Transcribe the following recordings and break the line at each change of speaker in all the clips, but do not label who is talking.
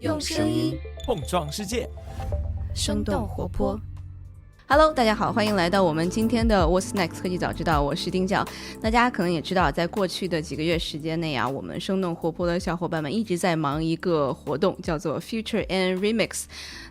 用声音
碰撞世界，
生动活泼。
Hello， 大家好，欢迎来到我们今天的 What's Next 科技早知道，我是丁教。大家可能也知道，在过去的几个月时间内啊，我们生动活泼的小伙伴们一直在忙一个活动，叫做 Future and Remix。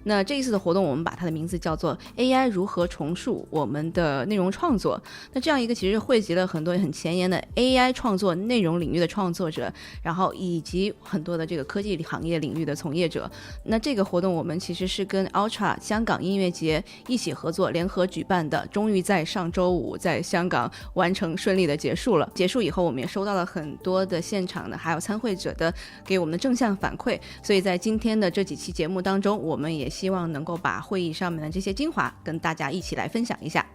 那这一次的活动，我们把它的名字叫做 AI 如何重塑我们的内容创作。那这样一个其实汇集了很多很前沿的 AI 创作内容领域的创作者，然后以及很多的这个科技行业领域的从业者。那这个活动我们其实是跟 Ultra 香港音乐节一起合作联合举办的，终于在上周五在香港完成顺利的结束了。结束以后，我们也收到了很多的现场的还有参会者的给我们的正向反馈，所以在今天的这几期节目当中，我们也希望能够把会议上面的这些精华跟大家一起来分享一下。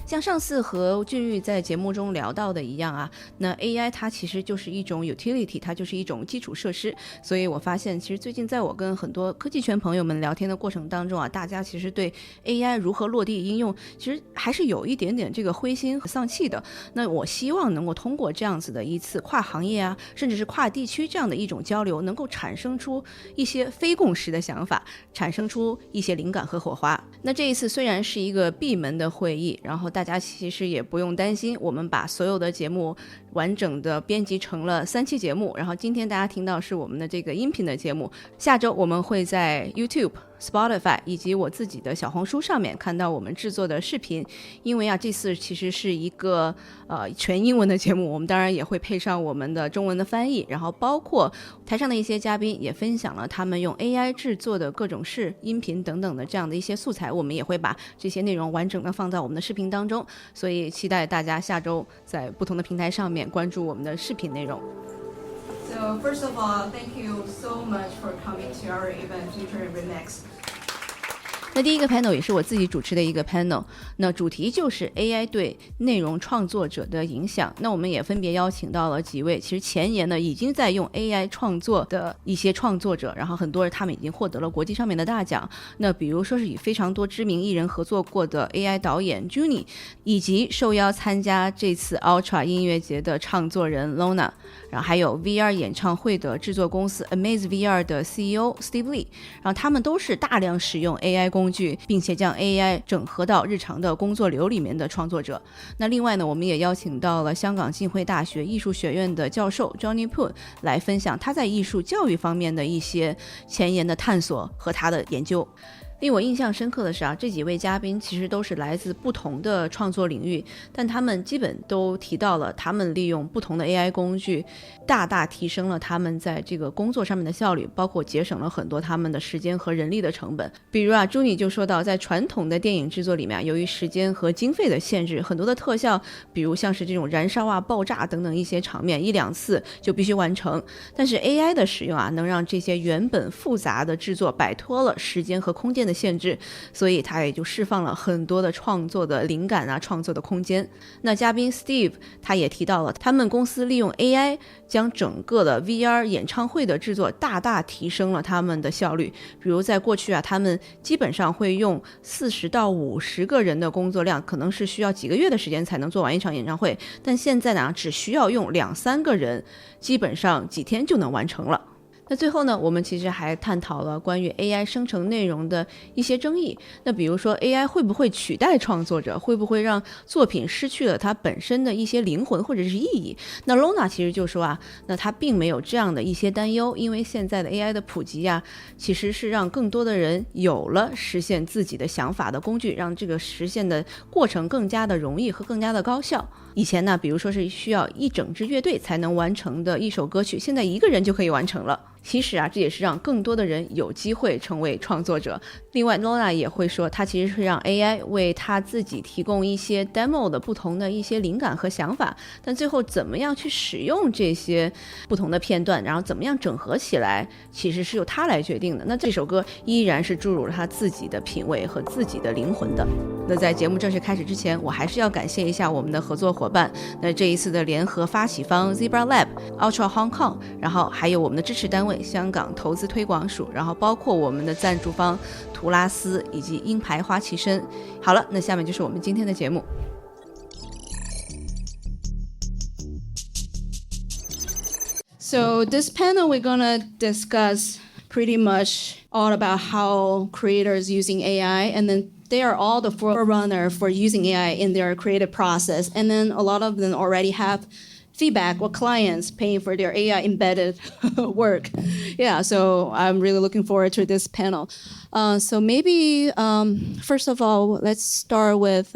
像上次和俊玉在节目中聊到的一样啊，那 AI 它其实就是一种 utility， 它就是一种基础设施。所以我发现其实最近在我跟很多科技圈朋友们聊天的过程当中啊，大家其实对 AI 如何落地应用其实还是有一点点这个灰心和丧气的。那我希望能够通过这样子的一次跨行业啊，甚至是跨地区这样的一种交流，能够产生出一些非共识的想法，产生出一些灵感和火花。那这一次虽然是一个闭门的会议，然后大家其实也不用担心，我们把所有的节目完整的编辑成了3期节目，然后今天大家听到是我们的这个音频的节目，下周我们会在 YouTube、Spotify 以及我自己的小红书上面看到我们制作的视频。因为啊，这次其实是一个全英文的节目，我们当然也会配上我们的中文的翻译，然后包括台上的一些嘉宾也分享了他们用 AI 制作的各种式音频等等的这样的一些素材，我们也会把这些内容完整的放在我们的视频当中，所以期待大家下周在不同的平台上面关注我们的视频内容。So first of all, thank you so much for coming to our event, Future and Remix. 那第一个 panel 也是我自己主持的一个 panel， 那主题就是 AI 对内容创作者的影响。那我们也分别邀请到了几位其实前沿的已经在用 AI 创作的一些创作者，然后很多人他们已经获得了国际上面的大奖。那比如说是与非常多知名艺人合作过的 AI 导演 Junie， 以及受邀参加这次 Ultra 音乐节的唱作人 Lona， 然后还有 VR 演唱会的制作公司 Amaze VR 的 CEO Steve Lee， 然后他们都是大量使用 AI 工具，并且将 AI 整合到日常的工作流里面的创作者。那另外呢，我们也邀请到了香港浸会大学艺术学院的教授 Junie Lau 来分享他在艺术教育方面的一些前沿的探索和他的研究。令我印象深刻的是啊，这几位嘉宾其实都是来自不同的创作领域，但他们基本都提到了他们利用不同的 AI 工具大大提升了他们在这个工作上面的效率，包括节省了很多他们的时间和人力的成本。比如啊，朱妮就说到，在传统的电影制作里面，由于时间和经费的限制，很多的特效，比如像是这种燃烧啊、爆炸等等一些场面，1-2次就必须完成。但是 AI 的使用啊，能让这些原本复杂的制作摆脱了时间和空间的限制，所以它也就释放了很多的创作的灵感啊，创作的空间。那嘉宾 Steve 他也提到了，他们公司利用 AI 将整个的 VR 演唱会的制作大大提升了他们的效率。比如在过去啊，他们基本上会用40到50个人的工作量，可能是需要几个月的时间才能做完一场演唱会，但现在呢，只需要用2-3个人，基本上几天就能完成了。那最后呢，我们其实还探讨了关于 AI 生成内容的一些争议。那比如说 AI 会不会取代创作者，会不会让作品失去了它本身的一些灵魂或者是意义。那 Lona 其实就说啊，那他并没有这样的一些担忧，因为现在的 AI 的普及啊，其实是让更多的人有了实现自己的想法的工具，让这个实现的过程更加的容易和更加的高效。以前呢，比如说是需要一整支乐队才能完成的一首歌曲，现在1个人就可以完成了。其实啊，这也是让更多的人有机会成为创作者。另外 Lona 也会说，他其实是让 AI 为他自己提供一些 demo 的不同的一些灵感和想法，但最后怎么样去使用这些不同的片段，然后怎么样整合起来，其实是由他来决定的。那这首歌依然是注入了他自己的品味和自己的灵魂的。那在节目正式开始之前，我还是要感谢一下我们的合作伙伴，那这一次的联合发起方 Zebra Lab、Ultra HongKong， 然后还有我们的支持单位香港投资推广署，然后包括我们的赞助方图拉斯以及鹰牌花旗参。好了，那下面就是我们今天的节目。So this panel we're gonna discuss
pretty much all about how creators using AI, and then they are all the forerunner for using AI in their creative process. And then a lot of them already have feedback or clients paying for their AI embedded work. Yeah, so I'm really looking forward to this panel. So maybe, first of all, let's start with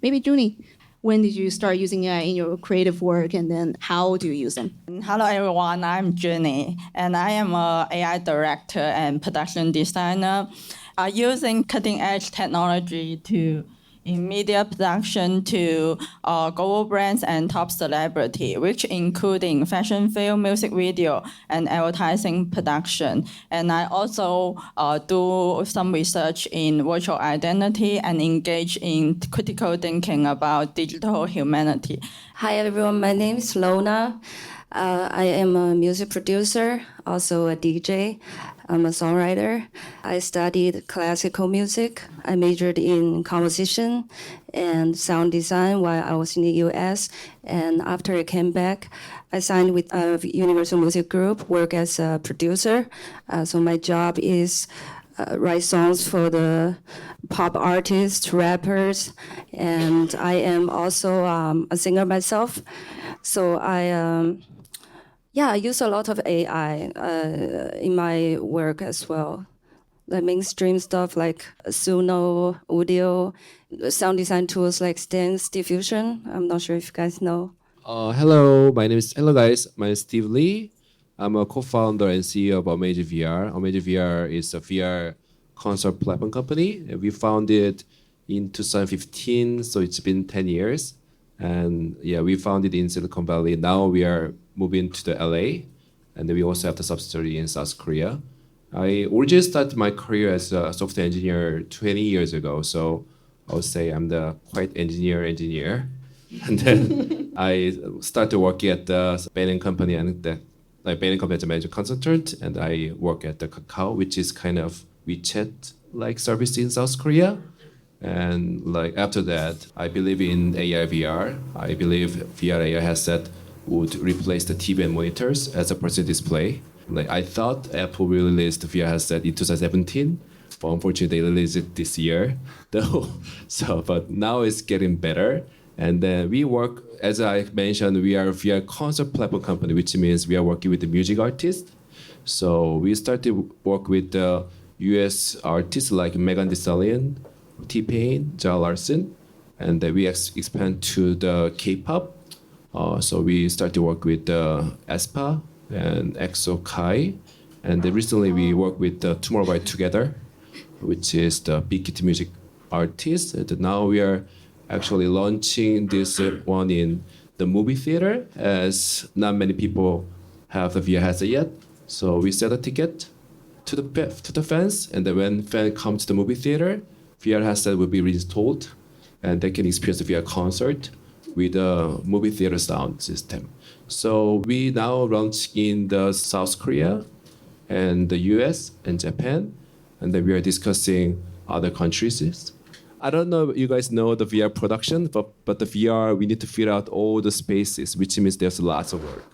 maybe Junie. When did you start using AI in your creative work, and then how do you use them?
Hello everyone, I'm Junie, and I am an AI director and production designer using cutting-edge technology in media production to global brands and top celebrity, which including fashion film, music video, and advertising production. And I also do some research in virtual identity and engage in critical thinking about digital humanity.
Hi everyone, my name is Lona. I am a music producer, also a DJ. I'm a songwriter. I studied classical music. I majored in composition and sound design while I was in the US. And after I came back, I signed with a Universal Music Group, work as a producer. So my job is write songs for the pop artists, rappers, and I am also a singer myself. So I use a lot of AI in my work as well. The mainstream stuff like Suno, Audio, sound design tools like Stance Diffusion. I'm not sure if you guys know.
Hello guys. My name is Steve Lee. I'm a co-founder and CEO of Amazing VR. Amazing VR is a VR concert platform company. We founded in 2015, so it's been 10 years. And we founded in Silicon Valley. Now we are moving to the LA, and we also have the subsidiary in South Korea. I originally started my career as a software engineer 20 years ago, so I would say I'm the quite engineer. And then I started working at the Bain company, and Bain company as a management consultant, and I work at the Kakao, which is kind of WeChat-like service in South Korea. And after that, I believe in AR, VR. I believe VR AR headset would replace the TV and monitors as a person display. I thought Apple will release the VR headset in 2017, but unfortunately they released it this year, though. But now it's getting better. And then we work, as I mentioned, we are a VR concert platform company, which means we are working with the music artists. So we started work with the US artists like Megan Thee Stallion, T-Pain, Ja Larson, and then we expand to the K-pop. So we started to work with aespa and EXO Kai, and then recently we worked with Tomorrow by Together, which is the big hit music artist. And now we are actually launching this one in the movie theater, as not many people have the VR headset yet. So we sell a ticket to the fans, and then when fans come to the movie theater, VR headset will be reinstalled, and they can experience the VR concert with a movie theater sound system. So we now launch in the South Korea and the US and Japan, and then we are discussing other countries. I don't know if you guys know the VR production, but the VR, we need to fill out all the spaces, which means there's lots of work.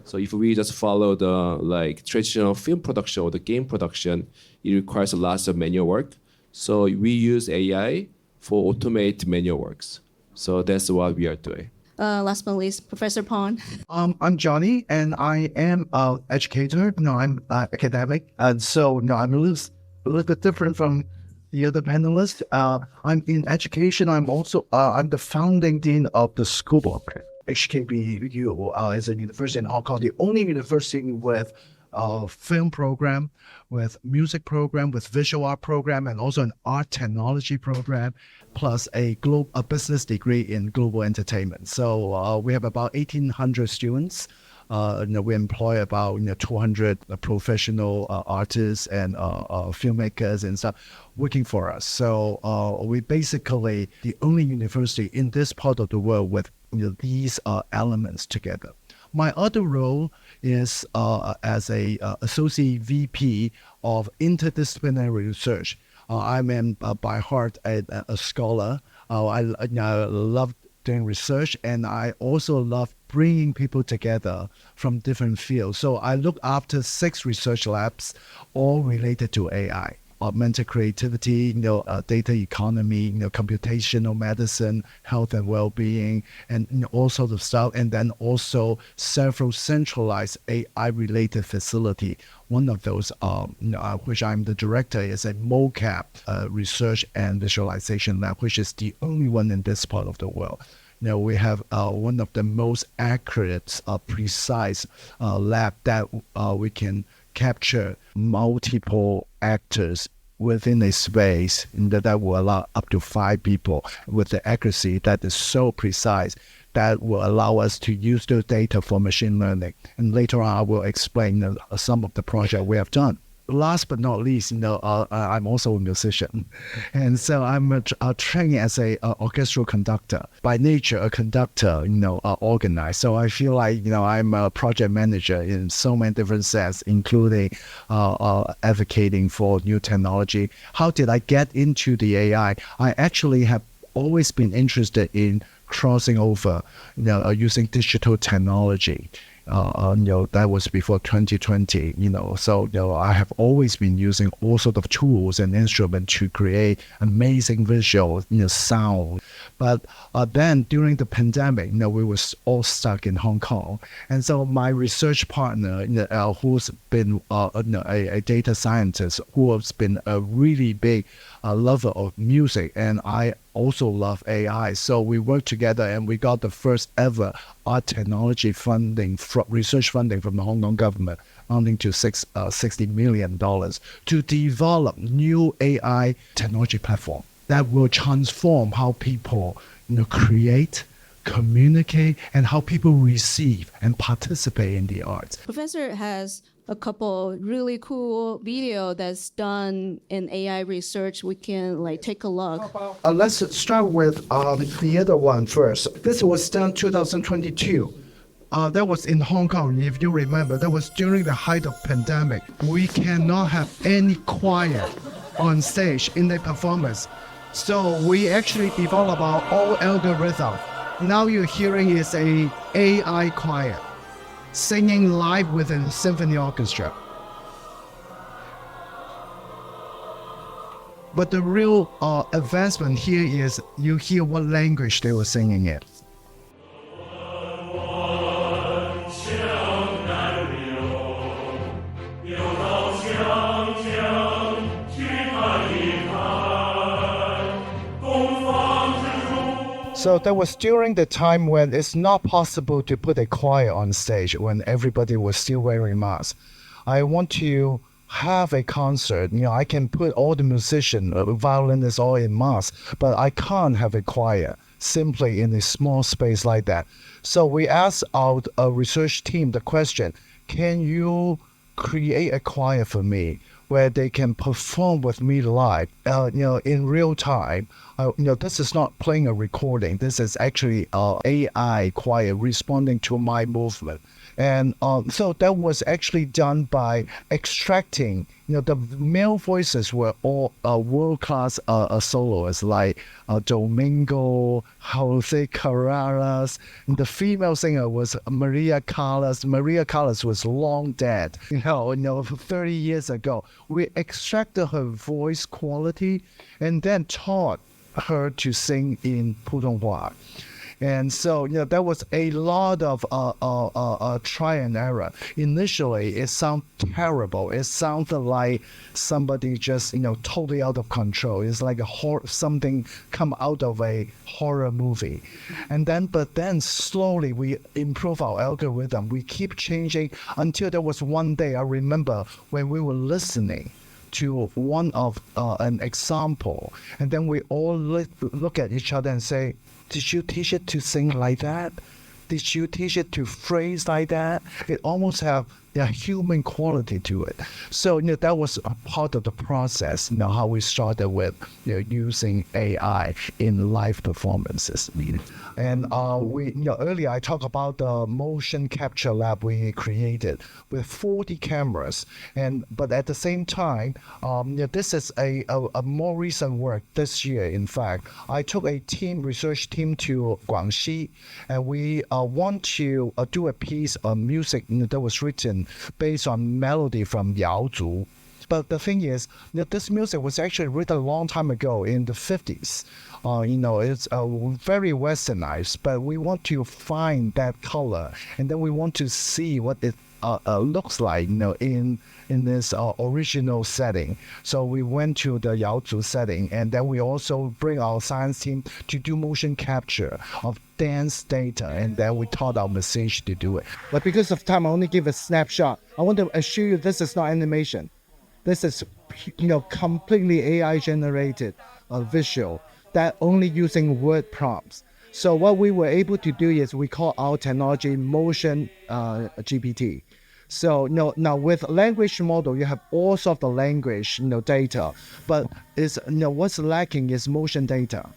So if we just follow the traditional film production or the game production, it requires lots of manual work. So we use AI for automate manual works. So that's what we are doing.
Last but not least, Professor Pon.
I'm Johnny, and I am an educator. I'm academic, and so I'm a little bit different from the other panelists. I'm in education. I'm also I'm the founding dean of the school of HKBU as a university in Hong Kong, the only university with a film program, with music program, with visual art program, and also an art technology program, plus a business degree in global entertainment. So we have about 1,800 students. We employ about 200 professional artists and filmmakers and stuff working for us. So we basically the only university in this part of the world with these elements together. My other role is as a associate VP of interdisciplinary research. I'm by heart a scholar. I love doing research, and I also love bringing people together from different fields. So I look after 6 research labs, all related to AI. Augmented creativity, data economy, computational medicine, health and well-being, and all sorts of stuff. And then also several centralized AI-related facility. One of those, which I'm the director, is a mocap research and visualization lab, which is the only one in this part of the world. We have one of the most accurate, precise lab that we can capture multiple actors within a space that will allow up to 5 people with the accuracy that is so precise that will allow us to use those data for machine learning. And later on, I will explain some of the project we have done. Last but not least, I'm also a musician. And so I'm training as a orchestral conductor. By nature, a conductor, organized. So I feel like, I'm a project manager in so many different sense, including advocating for new technology. How did I get into the AI? I actually have always been interested in crossing over, using digital technology. That was before 2020, so, I have always been using all sorts of tools and instruments to create amazing visual, sound. But then during the pandemic, we were all stuck in Hong Kong. And so my research partner, who's been a data scientist, who has been a really big lover of music, and I also love AI. So we worked together and we got the first ever art technology funding, research funding from the Hong Kong government, amounting to $60 million to develop new AI technology platform that will transform how people create, communicate, and how people receive and participate in the arts.
Professor has a couple really cool video that's done in AI research. We can take a look.
Let's start with the other one first. This was done 2022. That was in Hong Kong, if you remember. That was during the height of pandemic. We cannot have any choir on stage in the performance. So we actually developed our own algorithm. Now you're hearing is a AI choir singing live with a symphony orchestra. But the real advancement here is you hear what language they were singing it. So that was during the time when it's not possible to put a choir on stage, when everybody was still wearing masks. I want to have a concert. I can put all the musicians, violinists all in masks, but I can't have a choir simply in a small space like that. So we asked our research team the question, can you create a choir for me where they can perform with me live, in real time? This is not playing a recording. This is actually AI choir responding to my movement. And so that was actually done by extracting, the male voices were all world-class soloists like Domingo, Jose Carreras. And the female singer was Maria Callas. Maria Callas was long dead, 30 years ago. We extracted her voice quality and then taught her to sing in Putonghua. And so, there was a lot of try and error. Initially, it sounded terrible. It sounded like somebody just, totally out of control. It's like something come out of a horror movie. But then slowly we improve our algorithm. We keep changing until there was one day, I remember when we were listening to one of an example, and then we all look at each other and say, did you teach it to sing like that? Did you teach it to phrase like that? It almost have human quality to it. So that was a part of the process. How we started with using AI in live performances. And we earlier I talked about the motion capture lab we created with 40 cameras. But at the same time, this is a more recent work this year. In fact, I took a research team to Guangxi, and we want to do a piece of music that was written based on melody from Yao Zhu. But the thing is, this music was actually written a long time ago in the 50s. It's very westernized, but we want to find that color, and then we want to see what it looks like, in this original setting. So we went to the Yao Zhu setting, and then we also bring our science team to do motion capture of dance data, and then we taught our message to do it.
But because of time, I only give a snapshot. I want to assure you this is not animation. This is, completely AI generated visual that only using word prompts. So what we were able to do is we call our technology motion GPT. So now with language model, you have all sorts of language data, but what's lacking is motion data.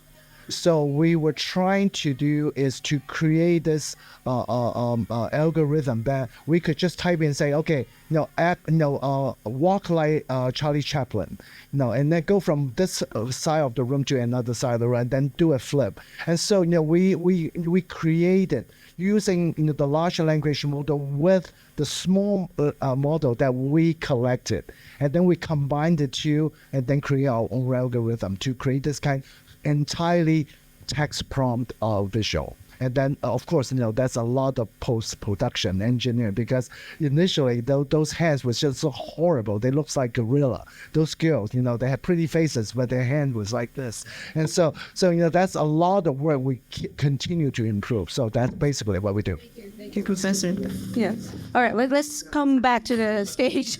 So we were trying to do is to create this algorithm that we could just type in and say, okay, walk like Charlie Chaplin, and then go from this side of the room to another side of the room, and then do a flip. And so we created using the large language model with the small model that we collected, and then we combined the two, and then create our own algorithm to create this kind entirely text prompt visual. And then, of course, that's a lot of post-production engineering, because initially those hands was just so horrible. They looked like gorilla. Those girls, they had pretty faces, but their hand was like this. And so that's a lot of work we continue to improve. So that's basically what we do.
Thank you, Professor. Yeah. All right, let's come back to the stage.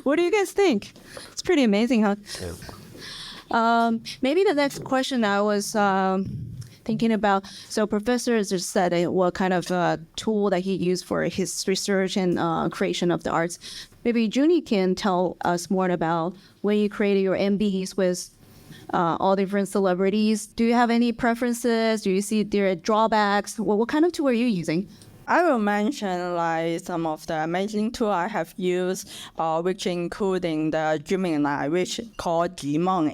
What do you guys think? It's pretty amazing, huh? Maybe the next question I was thinking about, so Professor just said what kind of tool that he used for his research and creation of the arts. Maybe Junie can tell us more about when you created your MBs with all different celebrities. Do you have any preferences? Do you see there are drawbacks? What kind of tool are you using?
I will mention some of the amazing tools I have used, which including the Gemini, which called Jimeng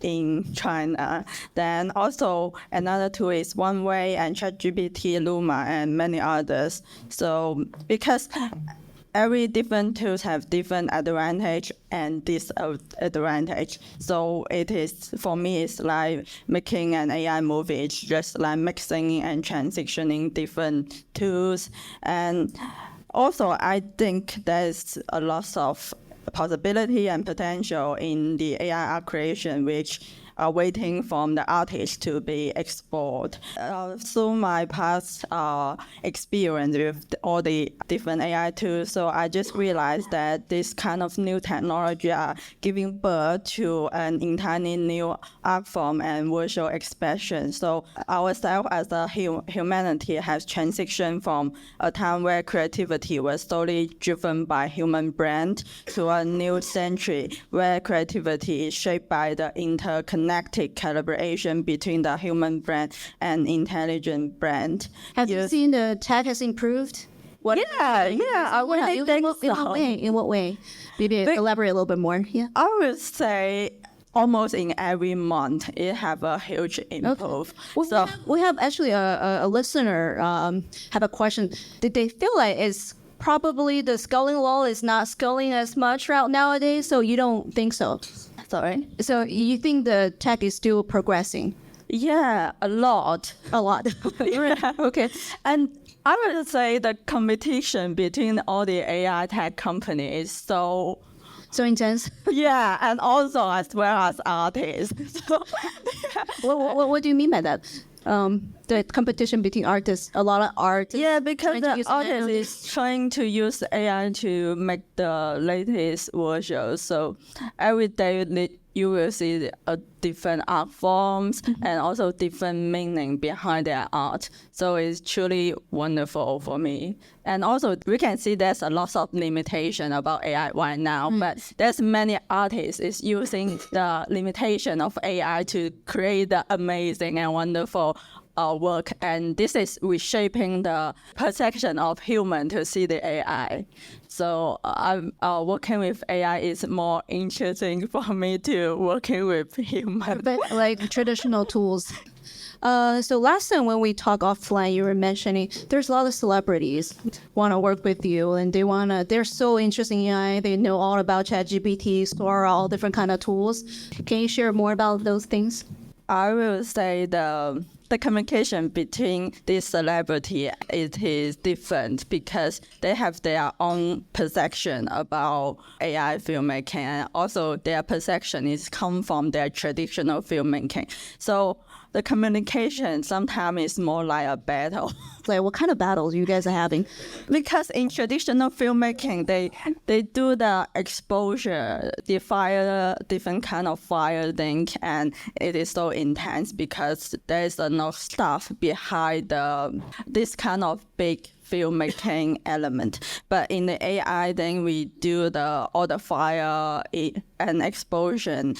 in China. Then also another tool is One Way and ChatGPT, Luma, and many others. So because every different tools have different advantage and disadvantage. So it is, for me, it's like making an AI movie. It's just like mixing and transitioning different tools. And also, I think there's a lot of possibility and potential in the AI art creation, which are waiting for the artist to be explored. Through my past experience with all the different AI tools, so I just realized that this kind of new technology are giving birth to an entirely new art form and visual expression. So ourselves as a humanity has transitioned from a time where creativity was solely driven by human brain to a new century where creativity is shaped by the interconnected collaboration between the human brain and intelligent brain.
Have you seen the tech has improved?
I really think so.
In what way? Maybe elaborate a little bit more. Yeah.
I would say almost in every month it have a huge improve.
Okay. We have actually a listener have a question. Did they feel like it's probably the scaling law is not scaling as much nowadays? So you don't think so?
Sorry?
So you think the tech is still progressing?
Yeah, a lot.
Yeah, okay.
And I would say the competition between all the AI tech companies is so
intense.
Yeah, and also as well as artists. So,
What do you mean by that? the competition between artists. A lot of artists.
Yeah, because
trying to
the
use
artist
AI.
is trying to use AI to make the latest version. So every day you will see a different art forms and also different meaning behind their art. So it's truly wonderful for me. And also we can see there's a lot of limitation about AI right now, but there's many artists is using the limitation of AI to create the amazing and wonderful work, and this is reshaping the perception of human to see the AI. So I'm working with AI is more interesting for me to working with human.
But like traditional tools. So last time when we talked offline, you were mentioning there's a lot of celebrities want to work with you, and they're so interested in AI. They know all about ChatGPT, Sora, all different kind of tools. Can you share more about those things?
I will say the communication between this celebrity it is different because they have their own perception about AI filmmaking, and also their perception is come from their traditional filmmaking. So the communication sometimes is more like a battle.
Like what kind of battles you guys are having?
Because in traditional filmmaking, they do the exposure, the fire, different kind of fire thing, and it is so intense because there is enough stuff behind this kind of big filmmaking element. But in the AI, then we do all the fire and explosion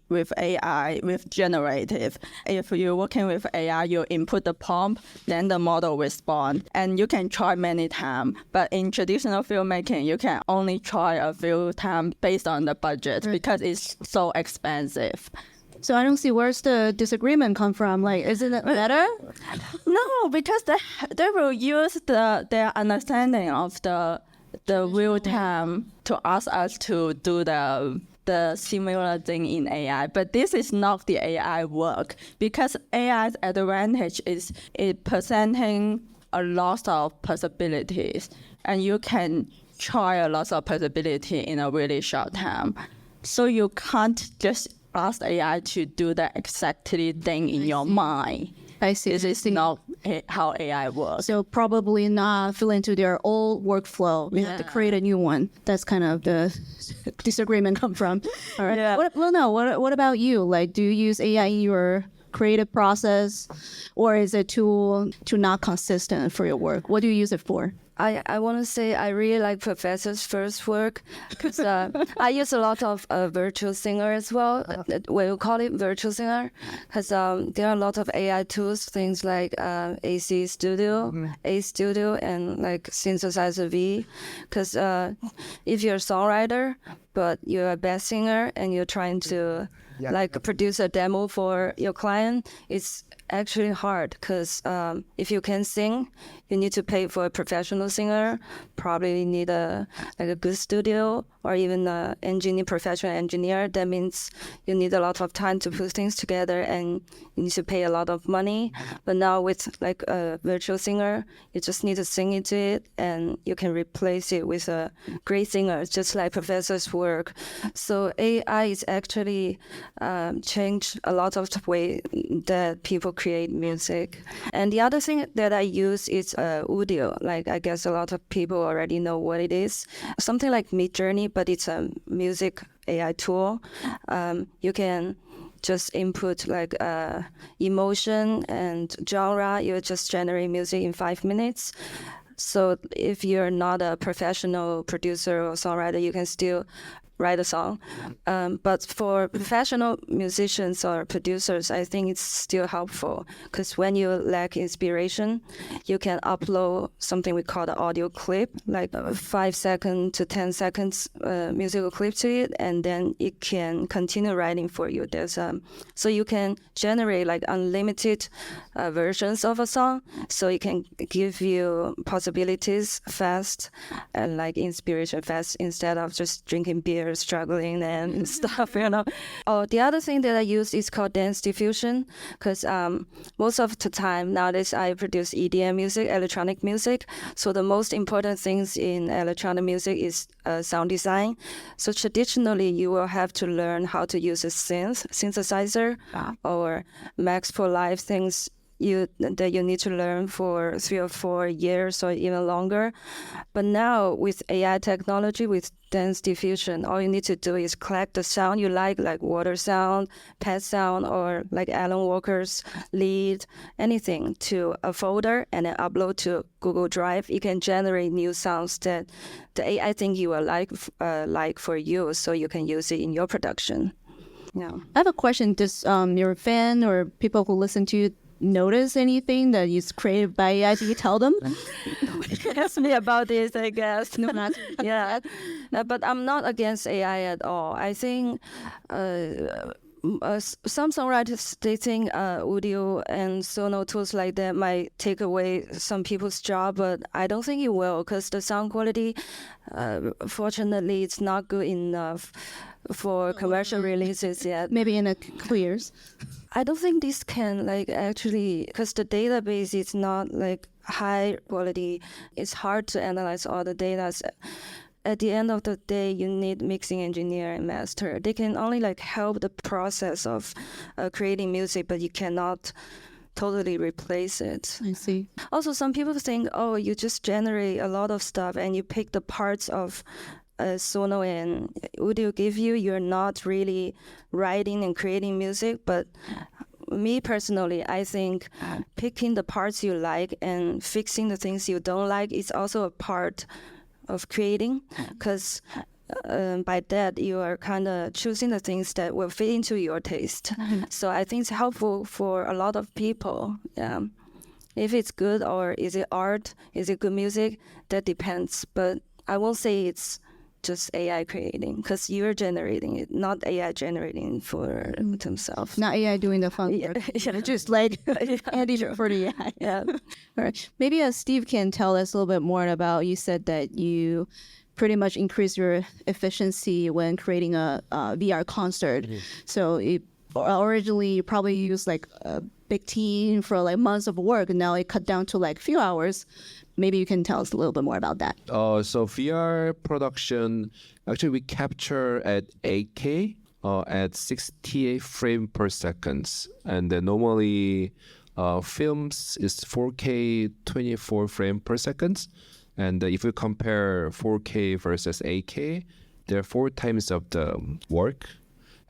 with AI, with generative. If you're working with AI, you input the prompt, then the model respond, and you can try many times. But in traditional filmmaking, you can only try a few times based on the budget because it's so expensive.
So I don't see where's the disagreement come from. Like, isn't it better?
No, because they will use their understanding of the real time to ask us to do the similar thing in AI. But this is not the AI work because AI's advantage is it presenting a lot of possibilities, and you can try a lot of possibility in a really short time. So you can't just ask AI to do the exactly thing in your mind.
I see.
This is not how AI works.
So probably not fit into their old workflow. We have to create a new one. That's kind of the disagreement come from. All right.
Yeah.
What about you? Like, do you use AI in your creative process, or is it too not consistent for your work? What do you use it for?
I want to say I really like Professor's first work because I use a lot of virtual singer as well. We call it virtual singer because there are a lot of AI tools, things like AC Studio, A Studio, and like Synthesizer V. Because if you're a songwriter, but you're a best singer and you're trying to produce a demo for your client, it's actually hard because if you can sing, you need to pay for a professional singer. Probably need a good studio or even a professional engineer. That means you need a lot of time to put things together and you need to pay a lot of money. But now with like a virtual singer, you just need to sing into it and you can replace it with a great singer, just like Professor's work. So AI is actually changed a lot of the way that people create music. And the other thing that I use is audio. Like I guess a lot of people already know what it is. Something like Midjourney, but it's a music AI tool. You can just input like emotion and genre. You just generate music in 5 minutes. So if you're not a professional producer or songwriter, you can still write a song. But for professional musicians or producers, I think it's still helpful because when you lack inspiration, you can upload something we call the audio clip, like a 5 seconds to 10 seconds musical clip to it, and then it can continue writing for you. So you can generate like unlimited versions of a song, so it can give you possibilities fast and like inspiration fast instead of just drinking beer, struggling and stuff, Oh, the other thing that I use is called dance diffusion because most of the time nowadays I produce EDM music, electronic music. So the most important things in electronic music is sound design. So traditionally you will have to learn how to use a synthesizer or Max for Live things you need to learn for 3 or 4 years or even longer. But now with AI technology, with dance diffusion, all you need to do is collect the sound you like water sound, pet sound, or like Alan Walker's lead, anything, to a folder and then upload to Google Drive. You can generate new sounds that the AI think you will like for you, so you can use it in your production. Yeah.
I have a question. Does your fan or people who listen to you notice anything that is created by AI? Do you tell them?
Ask me about this, I guess.
No, not.
Yeah, but I'm not against AI at all. I think some songwriters, they think audio and sono tools like that might take away some people's job, but I don't think it will, because the sound quality, fortunately, it's not good enough for commercial releases yet.
Maybe in a couple years.
I don't think this can actually, because the database is not high quality. It's hard to analyze all the data. At the end of the day, you need mixing engineer and master. They can only help the process of creating music, but you cannot totally replace it.
I see.
Also, some people think, oh, you just generate a lot of stuff and you pick the parts of sono and audio give you. You're not really writing and creating music. But me personally, I think picking the parts you like and fixing the things you don't like is also a part of creating, because by that you are kind of choosing the things that will fit into your taste. So I think it's helpful for a lot of people. Yeah. If it's good, or is it art, is it good music, that depends. But I won't say it's just AI creating, because you're generating it, not AI generating for themselves.
Not AI doing the fun work.
Yeah.
Just Andy for the AI.
Yeah.
All right. Maybe Steve can tell us a little bit more about, you said that you pretty much increase your efficiency when creating a VR concert. So originally you probably used a big team for months of work, and now it cut down to few hours. Maybe you can tell us a little bit more about that.
So VR production, actually we capture at 8K at 68 frames per second. And then normally films is 4K 24 frames per second. And if we compare 4K versus 8K, there are 4 times of the work.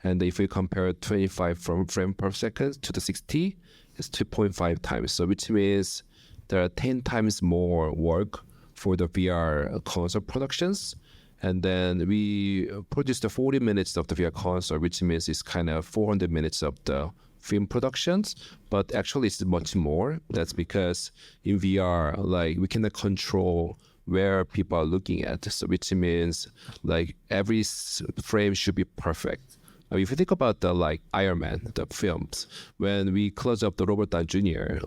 And if we compare 25 frames per second to the 60, it's 2.5 times. So which means there are 10 times more work for the VR concert productions. And then we produce the 40 minutes of the VR concert, which means it's kind of 400 minutes of the film productions. But actually it's much more. That's because in VR, we cannot control where people are looking at. So which means every frame should be perfect. If you think about the Iron Man, the films, when we close up the Robert Downey Jr.,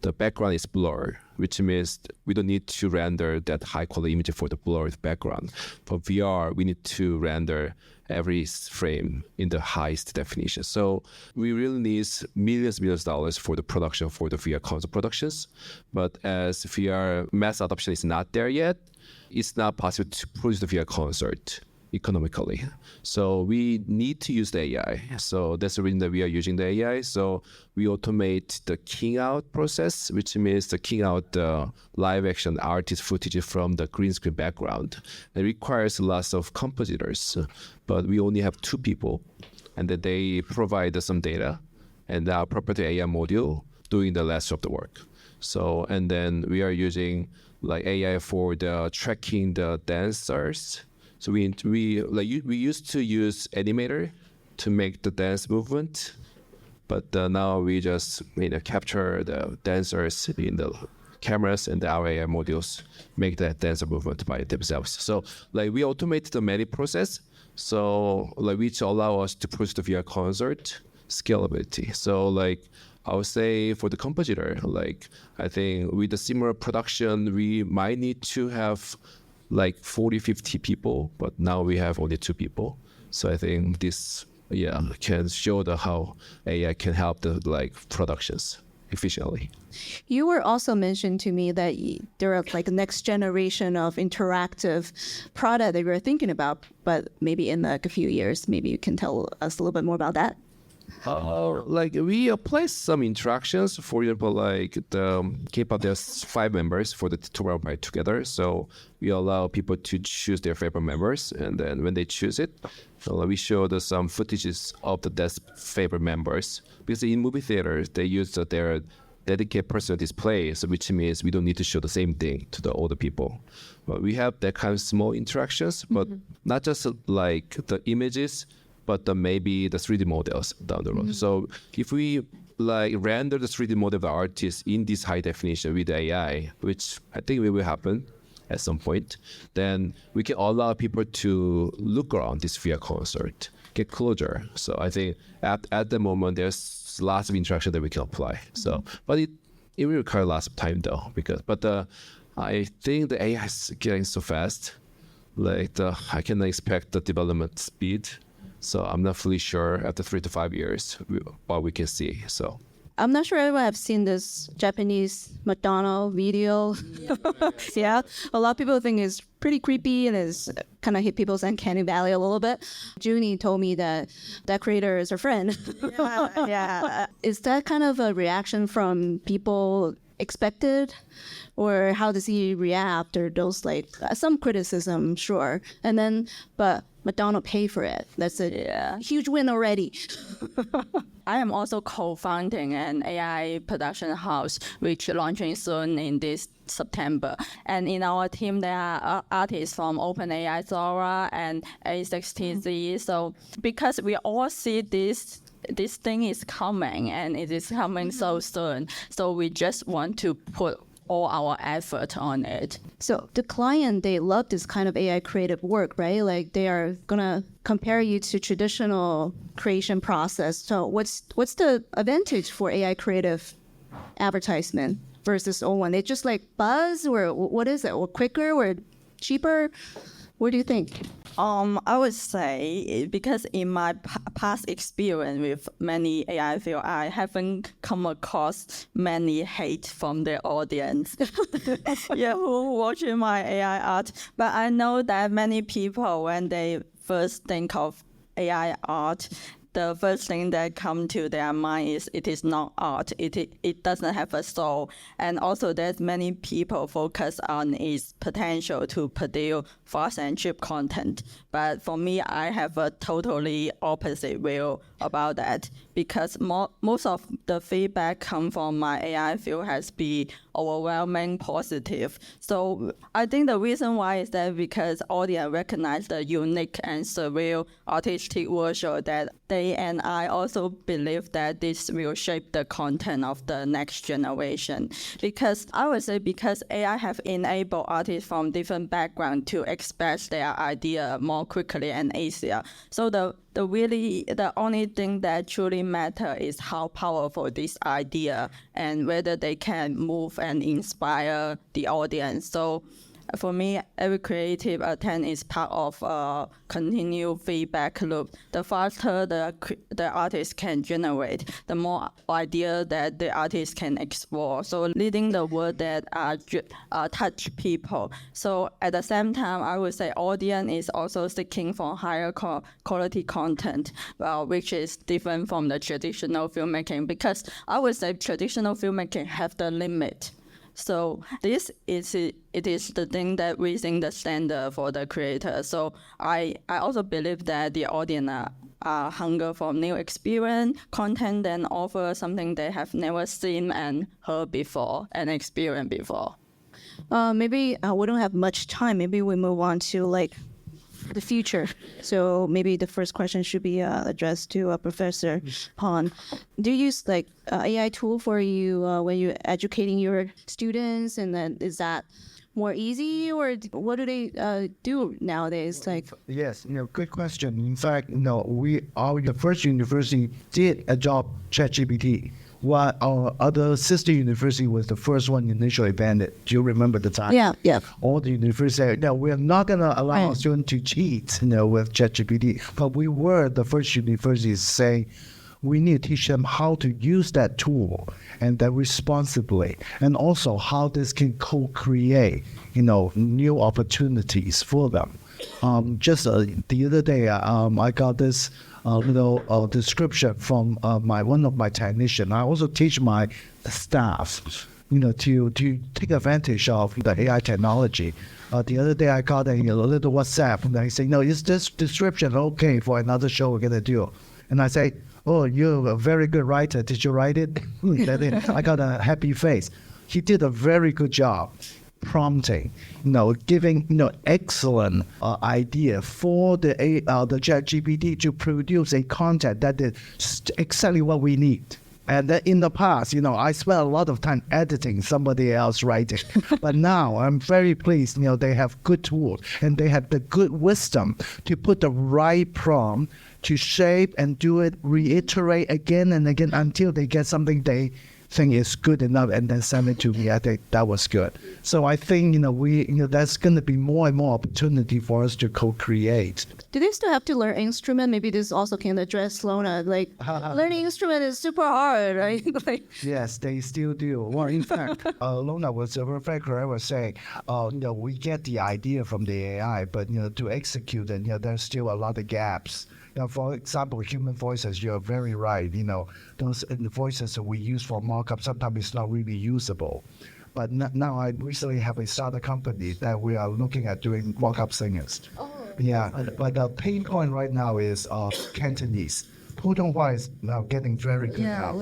the background is blurred, which means we don't need to render that high quality image for the blurred background. For VR, we need to render every frame in the highest definition. So we really need millions of dollars for the production for the VR concert productions. But as VR mass adoption is not there yet, it's not possible to produce the VR concert economically. So we need to use the AI. So that's the reason that we are using the AI. So we automate the keying out process, which means the keying out the live action artist footage from the green screen background. It requires lots of compositors, but we only have 2 people, and then they provide some data, and our proprietary AI module doing the rest of the work. So, and then we are using AI for the tracking the dancers. So we used to use animator to make the dance movement, but now we just capture the dancers in the cameras, and our AI modules make that dancer movement by themselves. So we automate the many process, so which allow us to push the VR concert scalability. So I would say for the compositor, I think with the similar production, we might need to have 40, 50 people, but now we have only 2 people. So I think this, can show how AI can help the productions efficiently.
You were also mentioned to me that there are next generation of interactive product that you're thinking about, but maybe in a few years, maybe you can tell us a little bit more about that.
Like we apply some interactions. For example, like the K-pop, there's 5 members for the tour by together. So we allow people to choose their favorite members, and then when they choose it, we show some footages of the favorite members. Because in movie theaters, they use their dedicated personal display, so which means we don't need to show the same thing to the older people. But we have that kind of small interactions, but not just like the images, but maybe the 3D models down the road. So if we like render the 3D model of the artist in this high definition with AI, which I think will happen at some point, then we can allow people to look around this VR concert, get closure. So I think at the moment there's lots of interaction that we can apply. So, but it will require lots of time though, I think the AI is getting so fast. Like I can expect the development speed. So I'm not fully sure after 3 to 5 years what we can see. So
I'm not sure everyone have seen this Japanese McDonald's video. Yeah, a lot of people think it's pretty creepy and it's kind of hit people's uncanny valley a little bit. Junie told me that creator is her friend. Yeah. Is that kind of a reaction from people expected? Or how does he react, or those like some criticism, sure. And then, but McDonald's pay for it. That's a huge win already.
I am also co-founding an AI production house, which launching soon in this September. And in our team, there are artists from OpenAI, Zora, and A16Z. So because we all see this thing is coming, and it is coming so soon. So we just want to put all our effort on it.
So the client, they love this kind of AI creative work, right? Like they are gonna compare you to traditional creation process. So what's the advantage for AI creative advertisement versus old one? They just like buzz, or what is it? Or quicker, or cheaper? What do you think?
I would say, because in my past experience with many AI field, I haven't come across many hate from the audience. Who watching my AI art. But I know that many people, when they first think of AI art, the first thing that comes to their mind is it is not art. It doesn't have a soul. And also there's many people focus on its potential to produce fast and cheap content. But for me, I have a totally opposite view about that, because most of the feedback come from my AI field has been overwhelming positive. So I think the reason why is that because audience recognize the unique and surreal artistic visual that they and I also believe that this will shape the content of the next generation. Because I would say because AI have enabled artists from different backgrounds to express their idea more quickly and easier. So the only thing that truly matter is how powerful this idea and whether they can move and inspire the audience. So for me, every creative attempt is part of a continued feedback loop. The faster the artist can generate, the more idea that the artist can explore. So leading the work that touch people. So at the same time, I would say audience is also seeking for higher quality content, which is different from the traditional filmmaking, because I would say traditional filmmaking have the limit. So it is the thing that raising the standard for the creator. So I also believe that the audience are hunger for new experience, content, and offer something they have never seen and heard before and experienced before.
Maybe we don't have much time. Maybe we move on to like the future. So maybe the first question should be addressed to Professor POON. Do you use like AI tool for you when you're educating your students, and then is that more easy, or what do they do nowadays? Like,
yes, good question. In fact, we are the first university did adopt ChatGPT, while our other sister university was the first one initially banned it. Do you remember the time?
Yeah.
All the universities said, no, we're not going to allow students to cheat, with ChatGPT. But we were the first universities saying we need to teach them how to use that tool and that responsibly, and also how this can co-create, new opportunities for them. Just the other day, I got this little description from one of my technicians. I also teach my staff, to take advantage of the AI technology. The other day, I got a little WhatsApp, and they say, is this description okay for another show we're gonna do? And I say, oh, you're a very good writer. Did you write it? I got a happy face. He did a very good job prompting, giving excellent idea for the ChatGPT to produce a content that is exactly what we need. And in the past, I spent a lot of time editing somebody else writing. But now I'm very pleased, they have good tools and they have the good wisdom to put the right prompt to shape and do it, reiterate again and again until they get something they think is good enough and then send it to me. I think that was good. So I think, there's going to be more and more opportunity for us to co-create.
Do they still have to learn instrument? Maybe this also can address Lona. Like, learning instrument is super hard, right?
Yes, they still do. Well, in fact, Lona was very correct saying, we get the idea from the AI, but, to execute it, there's still a lot of gaps. For example, human voices, you're very right. Those voices that we use for mock-up, sometimes it's not really usable. But now I recently have a startup company that we are looking at doing mock-up singers. Oh. Yeah, but the pain point right now is Cantonese. Putonghua is now getting very good now.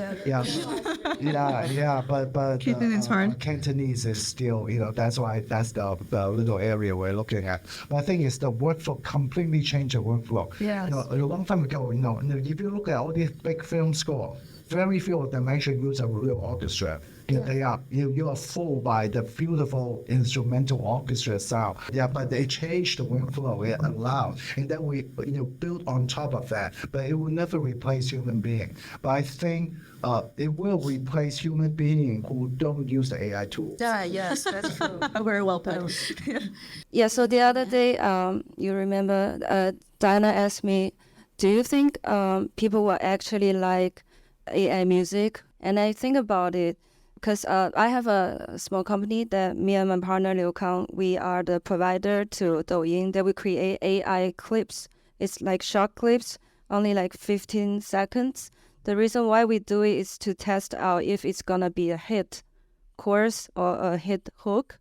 But
Cantonese hard.
Cantonese is still, that's the little area we're looking at. But I think it's the workflow completely changed the workflow.
Yes.
A long time ago, if you look at all these big film scores, very few of them actually use a real orchestra. They are you are fooled by the beautiful instrumental orchestra sound. Yeah, but they changed the workflow it allowed, and then we build on top of that. But it will never replace human being. But I think it will replace human being who don't use the AI tools.
Yeah, yes, that's true. Very well put.
Yeah, so the other day, you remember, Diana asked me, do you think people will actually like AI music? And I think about it, because I have a small company that me and my partner Liu Kang, we are the provider to Douyin that we create AI clips. It's like short clips, only like 15 seconds. The reason why we do it is to test out if it's gonna be a hit chorus or a hit hook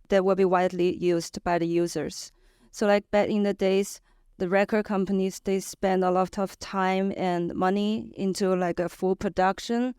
that will be widely used by the users. So like back in the days, the record companies, they spend a lot of time and money into like a full production.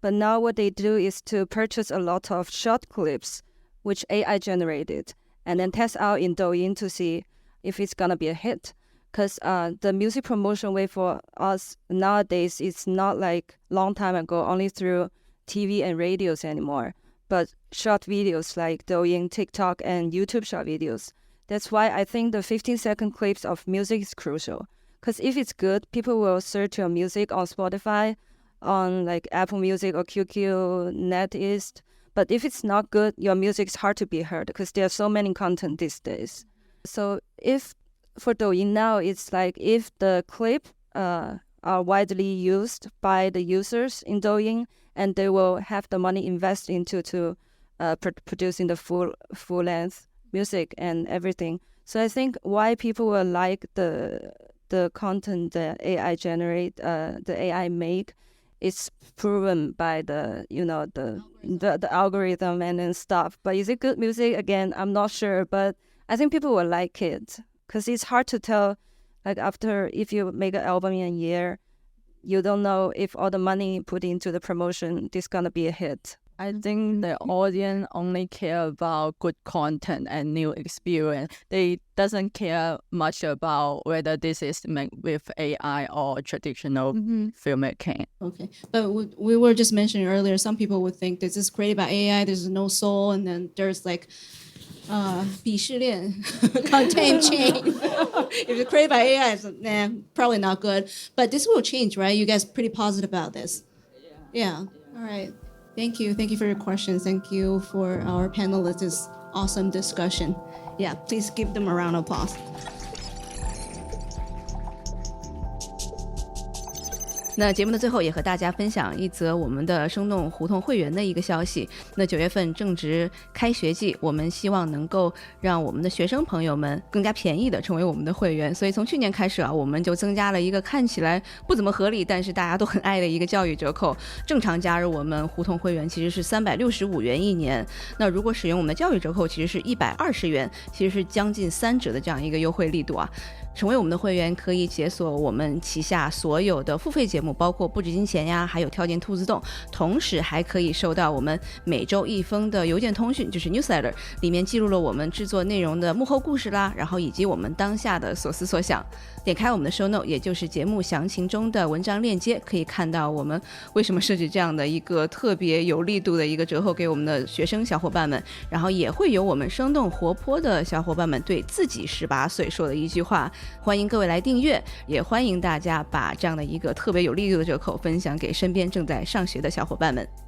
But now what they do is to purchase a lot of short clips, which AI generated, and then test out in Douyin to see if it's going to be a hit. Because the music promotion way for us nowadays is not like long time ago, only through TV and radios anymore, but short videos like Douyin, TikTok, and YouTube short videos. That's why I think the 15-second clips of music is crucial. Because if it's good, people will search your music on Spotify, on like Apple Music or QQ, NetEast. But if it's not good, your music is hard to be heard because there are so many content these days. So if for Douyin now, it's like if the clip are widely used by the users in Douyin, and they will have the money invested into producing the full length music and everything. So I think why people will like the content that AI generate, the AI make, it's proven by the algorithm and then stuff. But is it good music? Again, I'm not sure, but I think people will like it because it's hard to tell. Like after, if you make an album in a year, you don't know if all the money put into the promotion is gonna be a hit.
I think the audience only care about good content and new experience. They doesn't care much about whether this is made with AI or traditional filmmaking.
Okay, but we were just mentioning earlier, some people would think this is created by AI, there's no soul, and then there's like 鄙视链 content chain. If it's created by AI, it's probably not good. But this will change, right? You guys pretty positive about this. Yeah. All right. Thank you for your questions. Thank you for our panelists. This awesome discussion. Yeah, please give them a round of applause.
那节目的最后也和大家分享一则我们的生动胡同会员的一个消息。那9月份正值开学季，我们希望能够让我们的学生朋友们更加便宜的成为我们的会员，所以从去年开始啊，我们就增加了一个看起来不怎么合理但是大家都很爱的一个教育折扣。正常加入我们胡同会员其实是365元一年，那如果使用我们的教育折扣其实是120元，其实是将近3折的这样一个优惠力度啊。成为我们的会员可以解锁我们旗下所有的付费节目，包括不止金钱呀，还有跳进兔子洞，同时还可以收到我们每周1封的邮件通讯，就是 newsletter， 里面记录了我们制作内容的幕后故事啦，然后以及我们当下的所思所想。点开我们的 show note， 也就是节目详情中的文章链接，可以看到我们为什么设计这样的一个特别有力度的一个折扣给我们的学生小伙伴们，然后也会有我们生动活泼的小伙伴们对自己18岁说的一句话。欢迎各位来订阅，也欢迎大家把这样的一个特别有力度的折扣分享给身边正在上学的小伙伴们。